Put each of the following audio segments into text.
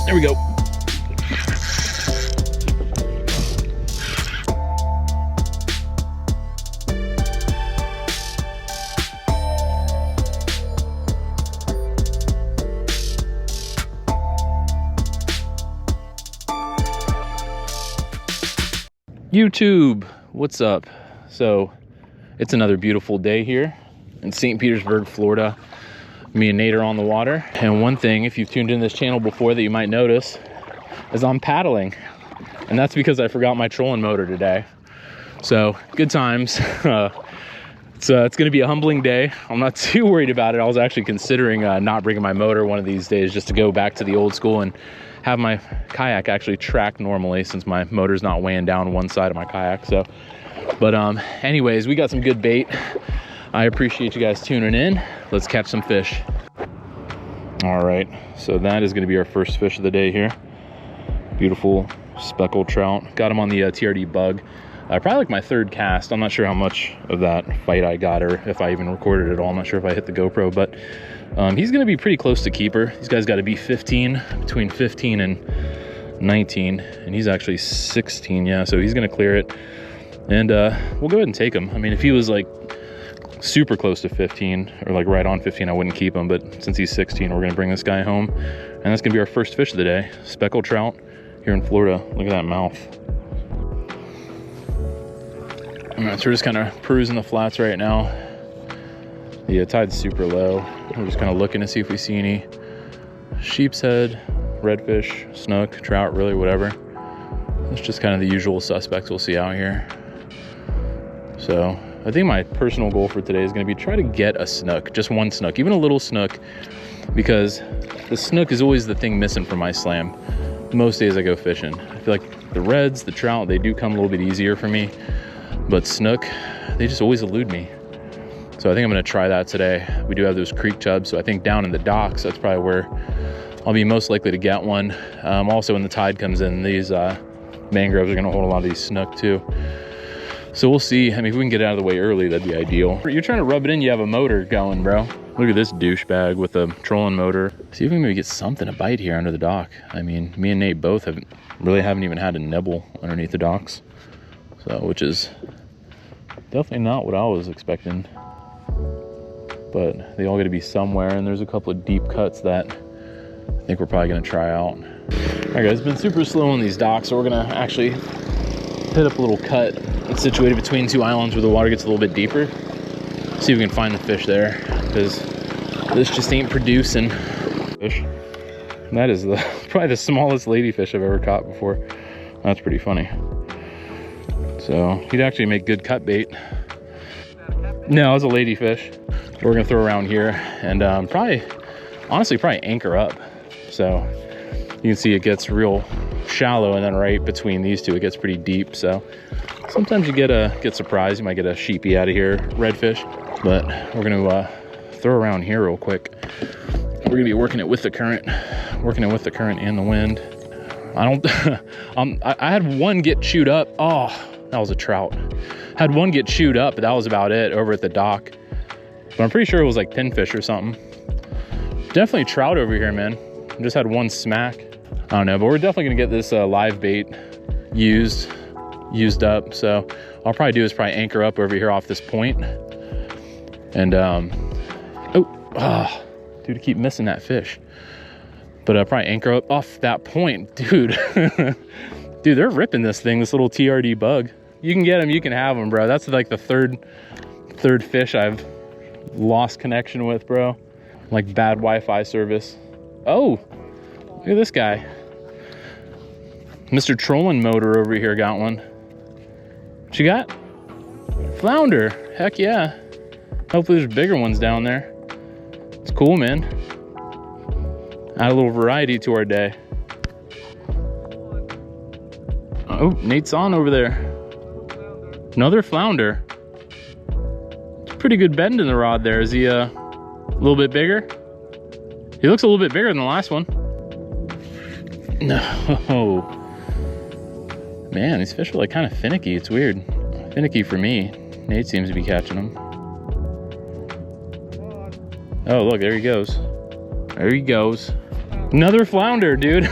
There we go. YouTube, what's up? So it's another beautiful day here in St. Petersburg, Florida. Me and Nate are on the water, and one thing, if you've tuned in this channel before, that you might notice is I'm paddling, and that's because I forgot my trolling motor today. So good times. It's gonna be a humbling day. I'm not too worried about it. I was actually considering not bringing my motor one of these days, just to go back to the old school and have my kayak actually track normally, since my motor's not weighing down one side of my kayak. So, but anyways, we got some good bait. I appreciate you guys tuning in. Let's catch some fish. All right, so that is going to be our first fish of the day here. Beautiful speckled trout. Got him on the TRD bug. Probably like my third cast. I'm not sure how much of that fight I got, or if I even recorded it all. I'm not sure if I hit the GoPro, but he's going to be pretty close to keeper. These guys got to be 15, between 15 and 19, and he's actually 16. Yeah, so he's going to clear it, and we'll go ahead and take him. I mean, if he was like super close to 15, or like right on 15, I wouldn't keep him, but since he's 16, we're going to bring this guy home, and that's going to be our first fish of the day. Speckled trout here in Florida. Look at that mouth. All right, so we're just kind of perusing the flats right now. The tide's super low. We're just kind of looking to see if we see any sheep's head, redfish, snook, trout, really whatever. It's just kind of the usual suspects we'll see out here. So I think my personal goal for today is going to be try to get a snook, just one snook, even a little snook, because the snook is always the thing missing from my slam. Most days I go fishing. I feel like the reds, the trout, they do come a little bit easier for me, but snook, they just always elude me. So I think I'm going to try that today. We do have those creek chubs, so I think down in the docks, that's probably where I'll be most likely to get one. Also, when the tide comes in, these mangroves are going to hold a lot of these snook too. So we'll see. I mean, if we can get out of the way early, that'd be ideal. You're trying to rub it in, you have a motor going, bro. Look at this douchebag with a trolling motor. See if we can maybe get something to bite here under the dock. I mean, me and Nate both haven't even had a nibble underneath the docks. So, which is definitely not what I was expecting. But they all got to be somewhere, and there's a couple of deep cuts that I think we're probably going to try out. All right, guys, it's been super slow on these docks, so we're going to actually hit up a little cut. It's situated between two islands where the water gets a little bit deeper. See if we can find the fish there, because this just ain't producing fish. And that is probably the smallest ladyfish I've ever caught before. That's pretty funny. So he'd actually make good cut bait. No, it's a ladyfish. We're gonna throw around here, and honestly probably anchor up. So you can see it gets real shallow, and then right between these two it gets pretty deep. So sometimes you get surprised. You might get a sheepy out of here, redfish. But we're gonna throw around here real quick. We're gonna be working it with the current, and the wind. I had one get chewed up. Oh, that was a trout. Had one get chewed up, but that was about it over at the dock. But I'm pretty sure it was like pinfish or something. Definitely trout over here, man. Just had one smack. I don't know, but we're definitely gonna get this live bait used up. So I'll probably do is anchor up over here off this point. And dude, I keep missing that fish. But I'll probably anchor up off that point, dude. Dude, they're ripping this thing, this little TRD bug. You can get them, you can have them, bro. That's like the third fish I've lost connection with, bro. Like bad Wi-Fi service. Oh, look at this guy. Mr. Trolling Motor over here got one. What you got? Flounder. Heck yeah. Hopefully there's bigger ones down there. It's cool, man. Add a little variety to our day. Oh, Nate's on over there. Another flounder. It's a pretty good bend in the rod there. Is he a little bit bigger? He looks a little bit bigger than the last one. No. Man, these fish are like kind of finicky. It's weird. Finicky for me. Nate seems to be catching them. Oh, look, there he goes. There he goes. Another flounder, dude.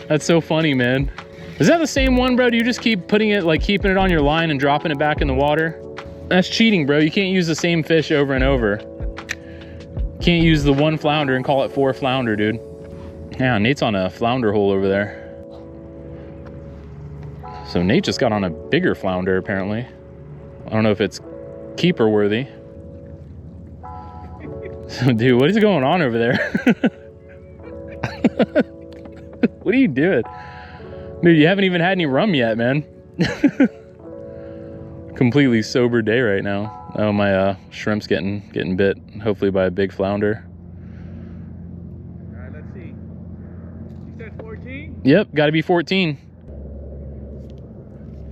That's so funny, man. Is that the same one, bro? Do you just keep putting it, like keeping it on your line and dropping it back in the water? That's cheating, bro. You can't use the same fish over and over. Can't use the one flounder and call it 4 flounder, dude. Yeah, Nate's on a flounder hole over there. So Nate just got on a bigger flounder, apparently. I don't know if it's keeper worthy. So, dude, what is going on over there? What are you doing? Dude, you haven't even had any rum yet, man. Completely sober day right now. Oh, my shrimp's getting bit, hopefully by a big flounder. All right, let's see. You said 14? Yep, got to be 14.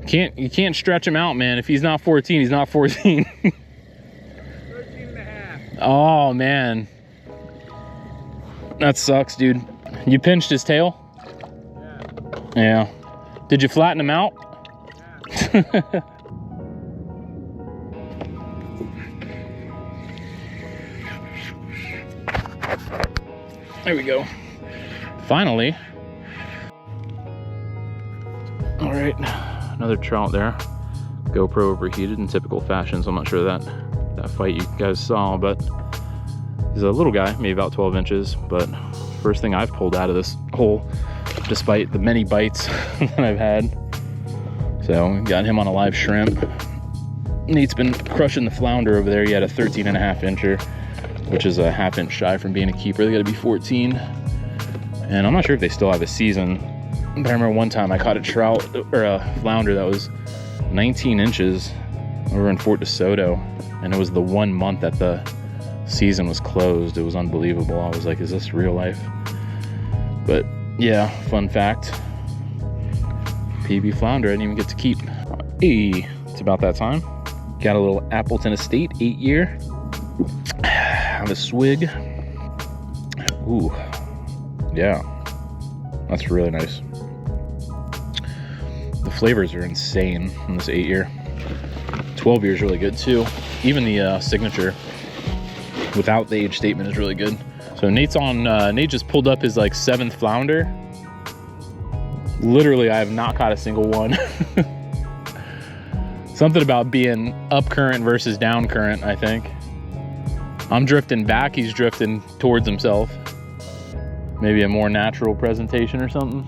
You can't stretch him out, man. If he's not 14, he's not 14. 13 and a half. Oh, man. That sucks, dude. You pinched his tail? Yeah. Did you flatten him out? Yeah. There we go. Finally. All right. Another trout there. GoPro overheated in typical fashion, so I'm not sure that fight you guys saw, but he's a little guy, maybe about 12 inches, but first thing I've pulled out of this hole, despite the many bites that I've had. So got him on a live shrimp. Nate's been crushing the flounder over there. He had a 13.5 incher, which is a ½ inch shy from being a keeper. They gotta be 14. And I'm not sure if they still have a season, but I remember one time I caught a trout, or a flounder that was 19 inches over in Fort DeSoto, and it was the 1 month that the season was closed. It was unbelievable. I was like, is this real life? But yeah, fun fact, PB flounder I didn't even get to keep. Hey, it's about that time. Got a little Appleton Estate 8-year. Have a swig. Ooh, yeah, that's really nice. The flavors are insane in this 8-year. 12 year is really good too. Even the signature without the age statement is really good. So Nate's on, Nate just pulled up his like 7th flounder. Literally, I have not caught a single one. Something about being up current versus down current, I think. I'm drifting back, he's drifting towards himself. Maybe a more natural presentation or something.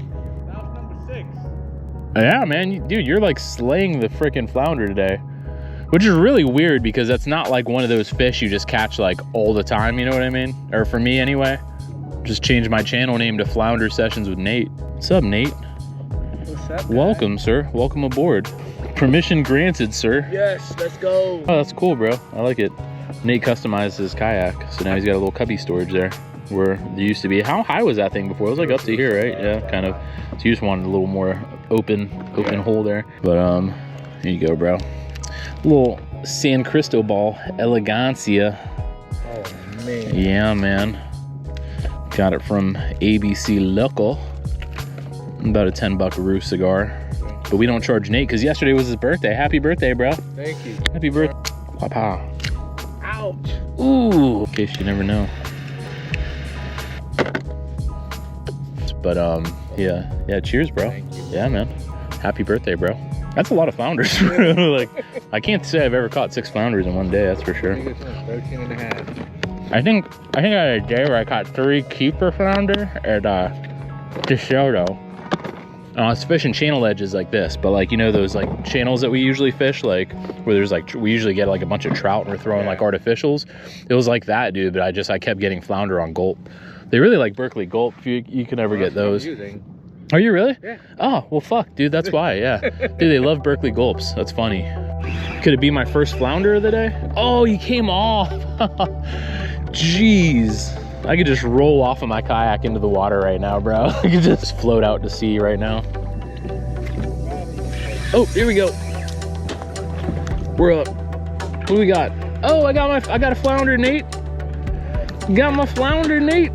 That was number 6. Yeah, man, dude, you're like slaying the freaking flounder today. Which is really weird because that's not like one of those fish you just catch like all the time, you know what I mean? Or for me anyway. Just changed my channel name to Flounder Sessions with Nate. What's up, Nate? What's up, guy? Welcome, sir. Welcome aboard. Permission granted, sir. Yes, let's go. Oh, that's cool, bro. I like it. Nate customized his kayak, so now he's got a little cubby storage there where there used to be. How high was that thing before? It was like up to here, right? Yeah, kind of. So you just wanted a little more open hole there. But here you go, bro. Little San Cristobal Elegancia. Oh man. Yeah, man. Got it from ABC Local. About a $10 roof cigar. But we don't charge Nate because yesterday was his birthday. Happy birthday, bro. Thank you. Happy birthday. Papa. Ouch. Ooh. In case you never know. But yeah, cheers, bro. Thank you. Yeah, man. Happy birthday, bro. That's a lot of flounders. Like, I can't say I've ever caught 6 flounders in one day, that's for sure. 13 and a half. I think I had a day where I caught 3 keeper flounder at DeSoto. I was fishing channel edges like this, but like, you know, those like channels that we usually fish, like where there's like, we usually get like a bunch of trout and we're throwing like artificials. It was like that, dude, but I kept getting flounder on gulp. They really like Berkeley gulp. If you can ever get those. Are you really? Yeah. Oh, well, fuck, dude, that's why, yeah. Dude, they love Berkeley gulps. That's funny. Could it be my first flounder of the day? Oh, he came off. Jeez. I could just roll off of my kayak into the water right now, bro. I could just float out to sea right now. Oh, here we go. We're up. What do we got? Oh, I got a flounder, Nate. Got my flounder, Nate.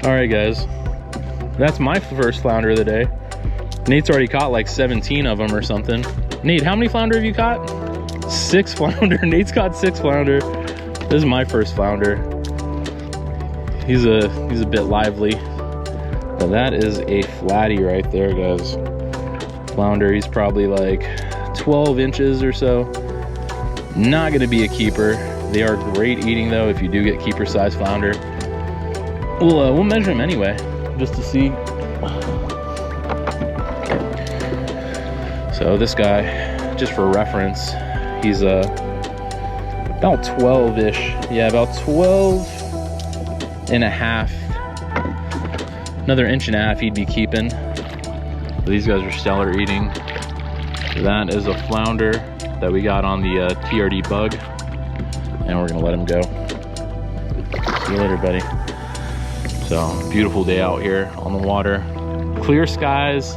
All right, guys. That's my first flounder of the day. Nate's already caught like 17 of them or something. Nate, how many flounder have you caught? 6 flounder. Nate's caught 6 flounder. This is my first flounder. He's a bit lively. But that is a flatty right there, guys. Flounder, he's probably like 12 inches or so. Not gonna be a keeper. They are great eating though if you do get keeper size flounder. We'll measure him anyway, just to see. So this guy, just for reference, he's about 12-ish. Yeah, about 12 and a half. Another inch and a half he'd be keeping. But these guys are stellar eating. That is a flounder that we got on the TRD bug. And we're gonna let him go. See you later, buddy. So, beautiful day out here on the water. Clear skies,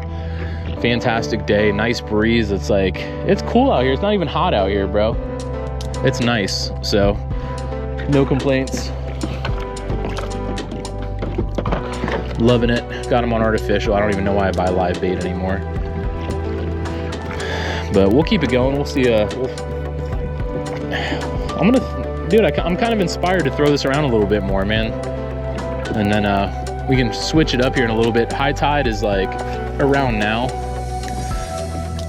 fantastic day, nice breeze. It's like, it's cool out here. It's not even hot out here, bro. It's nice, so no complaints. Loving it. Got them on artificial. I don't even know why I buy live bait anymore. But we'll keep it going. We'll see. I'm kind of inspired to throw this around a little bit more, man. And then we can switch it up here in a little bit. High tide is like around now.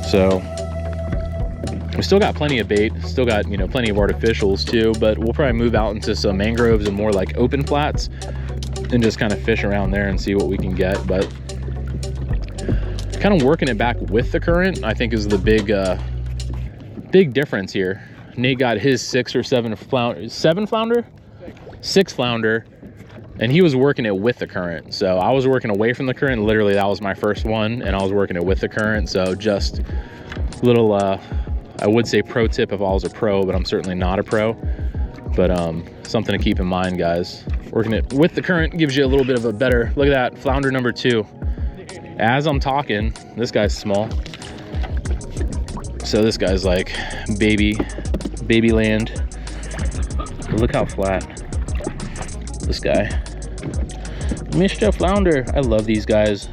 So we still got plenty of bait. Still got, you know, plenty of artificials too. But we'll probably move out into some mangroves and more like open flats and just kind of fish around there and see what we can get. But kind of working it back with the current, I think, is the big difference here. Nate got his 6 or 7 flounder, 7 flounder, 6 flounder, and he was working it with the current. So I was working away from the current. Literally, that was my first one, and I was working it with the current. So just little, I would say pro tip if I was a pro, but I'm certainly not a pro. But something to keep in mind, guys. Working it with the current gives you a little bit of a better, look at that, flounder number 2. As I'm talking, this guy's small. So this guy's like baby land. But look how flat this guy. Mr. Flounder. I love these guys.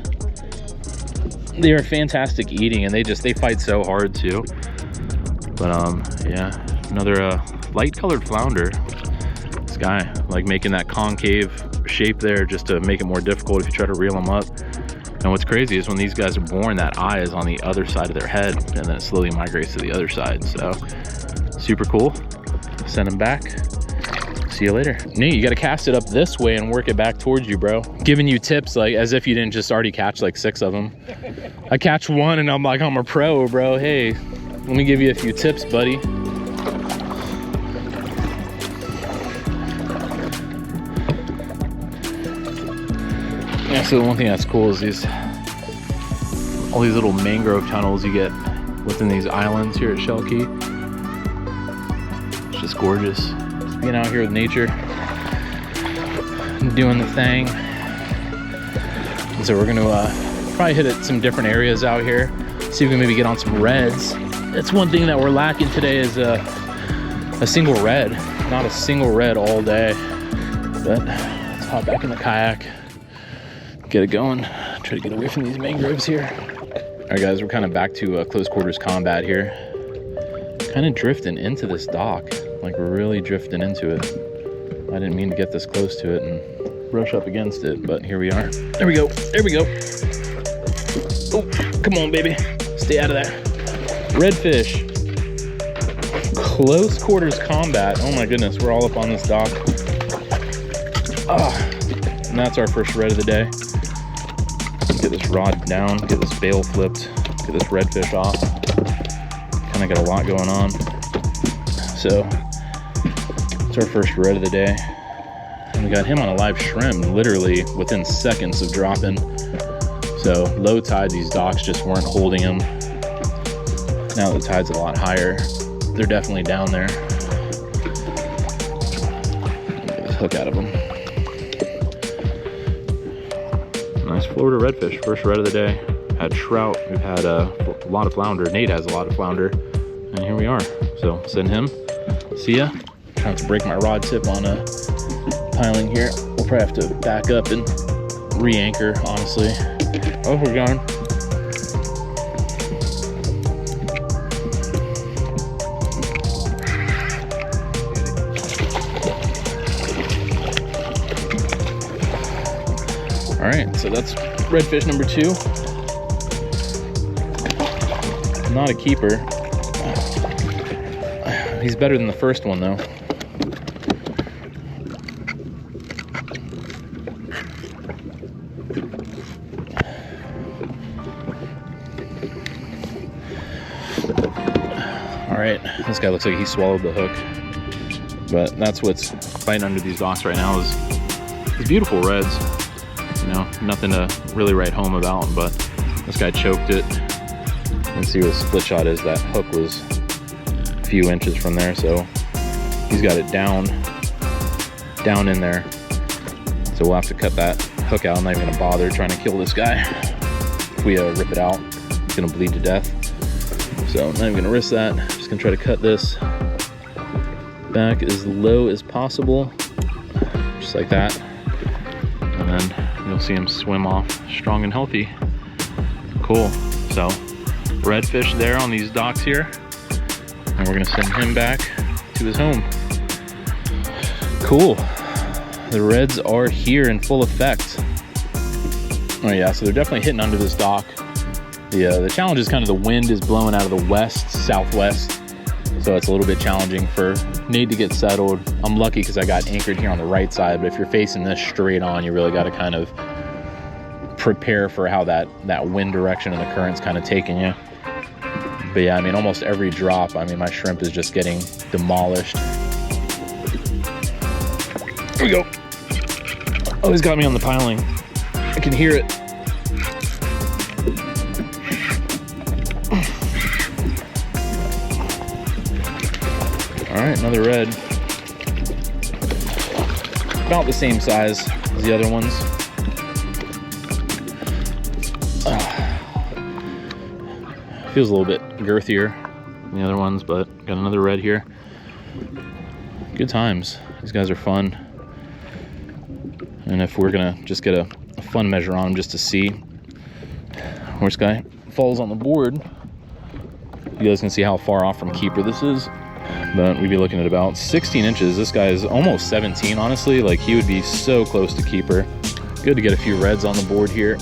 They are fantastic eating, and they fight so hard too. But yeah, another light colored flounder. This guy, like making that concave shape there just to make it more difficult if you try to reel them up. And what's crazy is when these guys are born, that eye is on the other side of their head, and then it slowly migrates to the other side. So super cool. Send them back. See you later. Nate, you got to cast it up this way and work it back towards you, bro. Giving you tips like as if you didn't just already catch like 6 of them. I catch one and I'm like, I'm a pro, bro. Hey, let me give you a few tips, buddy. Yeah, so the one thing that's cool is all these little mangrove tunnels you get within these islands here at Shell Key. It's just gorgeous. Just being out here with nature, doing the thing. And so we're gonna probably hit at some different areas out here, see if we can maybe get on some reds. That's one thing that we're lacking today is a single red. Not a single red all day. But let's hop back in the kayak, get it going, try to get away from these mangroves here. All right, guys, we're kind of back to close quarters combat here. Kind of drifting into this dock, like we're really drifting into it. I didn't mean to get this close to it and brush up against it, but here we are. There we go, there we go. Oh, come on, baby, stay out of that. Redfish, close quarters combat. Oh my goodness, we're all up on this dock. Ah, and that's our first red of the day. Get this rod down, get this bail flipped, get this redfish off. Kind of got a lot going on. So it's our first red of the day. And we got him on a live shrimp literally within seconds of dropping. So low tide, these docks just weren't holding him. Now the tide's a lot higher, they're definitely down there. Get this hook out of him. Nice Florida redfish, first red of the day. Had trout, we've had a lot of flounder. Nate has a lot of flounder, and here we are. So send him, see ya. Trying to break my rod tip on a piling here. We'll probably have to back up and re-anchor, honestly. Oh, we're going. All right, so that's redfish number 2. Not a keeper. He's better than the first one though. All right, this guy looks like he swallowed the hook, but that's what's fighting under these docks right now is these beautiful reds. You know, nothing to really write home about, but this guy choked it. Let's see what a split shot is. That hook was a few inches from there, so he's got it down in there. So we'll have to cut that hook out. I'm not even gonna bother trying to kill this guy. If we rip it out, it's gonna bleed to death. So I'm not even gonna risk that. Just gonna try to cut this back as low as possible, just like that. And then you'll see him swim off strong and healthy. Cool. So redfish there on these docks here, and we're gonna send him back to his home. Cool. The reds are here in full effect. Oh yeah, so they're definitely hitting under this dock. The challenge is kind of the wind is blowing out of the west, southwest, so it's a little bit challenging for Nate to get settled. I'm lucky because I got anchored here on the right side, but if you're facing this straight on, you really got to kind of prepare for how that wind direction and the current's kind of taking you. But yeah, I mean, almost every drop, I mean, my shrimp is just getting demolished. Here we go. Oh, he's got me on the piling. I can hear it. All right, another red. About the same size as the other ones. Feels a little bit girthier than the other ones, but got another red here. Good times. These guys are fun. And if we're gonna just get a fun measure on them just to see where this guy falls on the board, you guys can see how far off from keeper this is. But we'd be looking at about 16 inches. This guy is almost 17, honestly. Like, he would be so close to keeper. Good to get a few reds on the board here.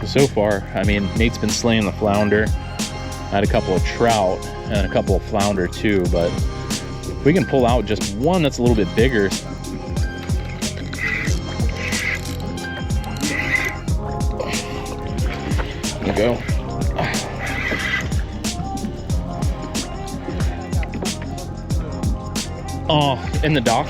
So far, I mean, Nate's been slaying the flounder. I had a couple of trout and a couple of flounder too, but if we can pull out just one that's a little bit bigger. There we go. Oh, in the dock.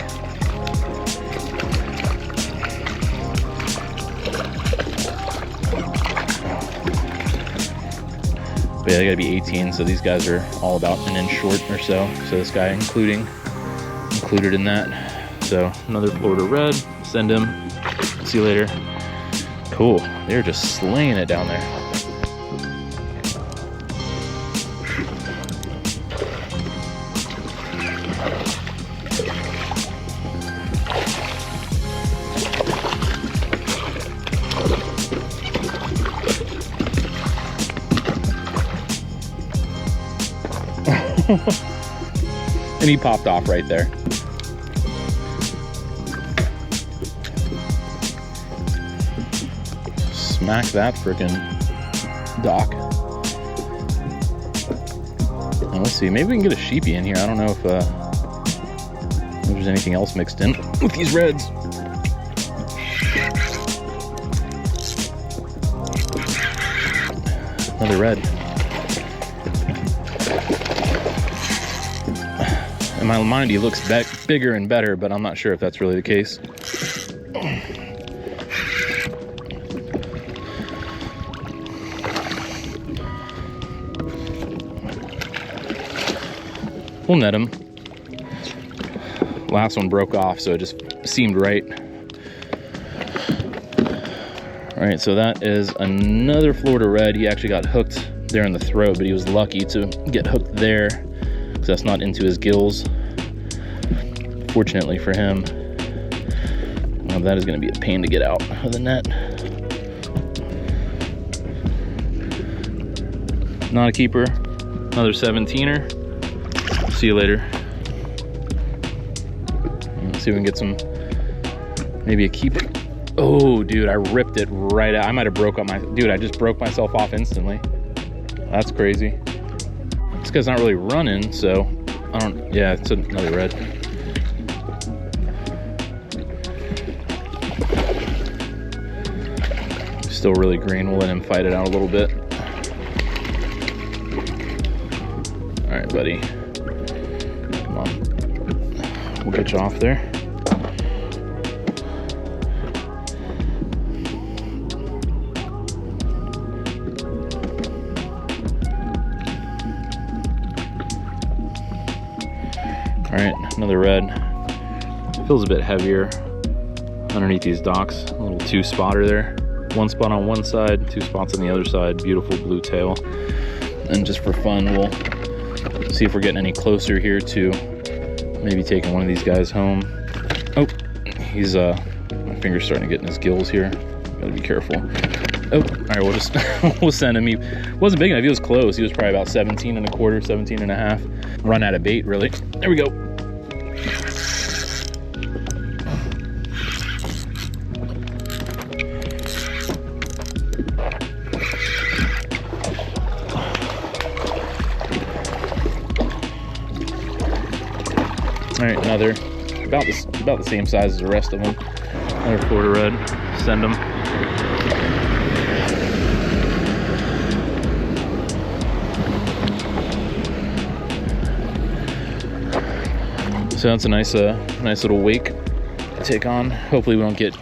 But yeah, they gotta be 18, so these guys are all about an inch short or so. So this guy included in that. So another Florida red, send him. See you later. Cool, they're just slaying it down there. And he popped off right there. Smack that freaking dock. And let's see, maybe we can get a sheepy in here. I don't know if there's anything else mixed in with these reds. Another red. In my mind, he looks bigger and better, but I'm not sure if that's really the case. We'll net him. Last one broke off, so it just seemed right. All right, so that is another Florida red. He actually got hooked there in the throat, but he was lucky to get hooked there because that's not into his gills. Fortunately for him. Well, that is going to be a pain to get out of the net. Not a keeper. Another 17er. See you later. Let's see if we can get some Maybe a keep it. Oh, dude, I ripped it right out. I might have broke up my, dude, I just broke myself off instantly. That's crazy. This guy's not really running, so I don't, yeah, it's another red. Still really green. We'll let him fight it out a little bit. All right, buddy. Come on. We'll get you off there. All right, another red. Feels a bit heavier underneath these docks. A little 2-spotter there. 1 spot on one side, 2 spots on the other side. Beautiful blue tail. And just for fun, we'll see if we're getting any closer here to maybe taking one of these guys home. Oh, he's my finger's starting to get in his gills here. Gotta be careful. Oh, all right, we'll just we'll send him. He wasn't big enough. He was close. He was probably about 17 and a quarter, 17 and a half. Run out of bait, really. There we go. All right, another about the same size as the rest of them. Another Florida red. Send them. So that's a nice little wake to take on. Hopefully we don't get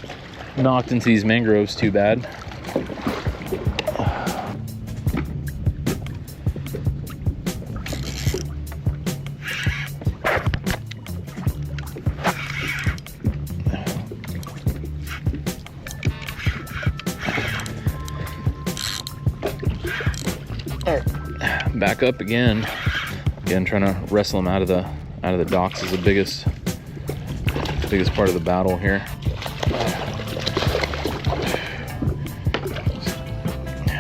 knocked into these mangroves too bad. Back up again. Again, trying to wrestle them out of the docks is the biggest part of the battle here.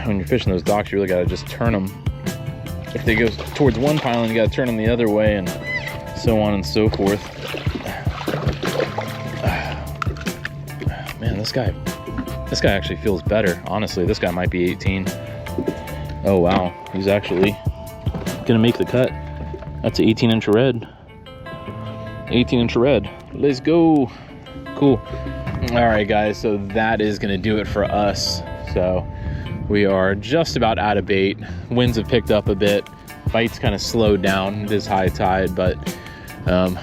When you're fishing those docks, you really got to just turn them. If they go towards one pylon, you got to turn them the other way, and so on and so forth. Man, this guy actually feels better. Honestly, this guy might be 18. Oh wow, he's actually gonna make the cut. That's an 18-inch red. 18-inch red. Let's go. Cool. All right, guys, so that is gonna do it for us. So we are just about out of bait. Winds have picked up a bit. Bite's kind of slowed down. It is high tide, but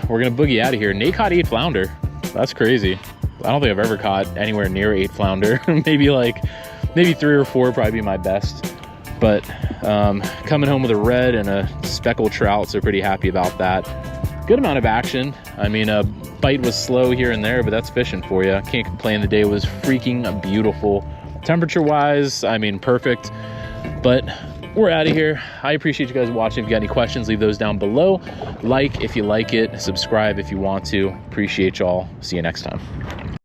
we're gonna boogie out of here. Nate caught 8 flounder. That's crazy. I don't think I've ever caught anywhere near 8 flounder. maybe 3 or 4 probably be my best. But coming home with a red and a speckled trout, so pretty happy about that. Good amount of action. I mean, bite was slow here and there, but that's fishing for you. Can't complain. The day was freaking beautiful. Temperature-wise, I mean, perfect. But we're out of here. I appreciate you guys watching. If you got any questions, leave those down below. Like if you like it, subscribe if you want to. Appreciate y'all. See you next time.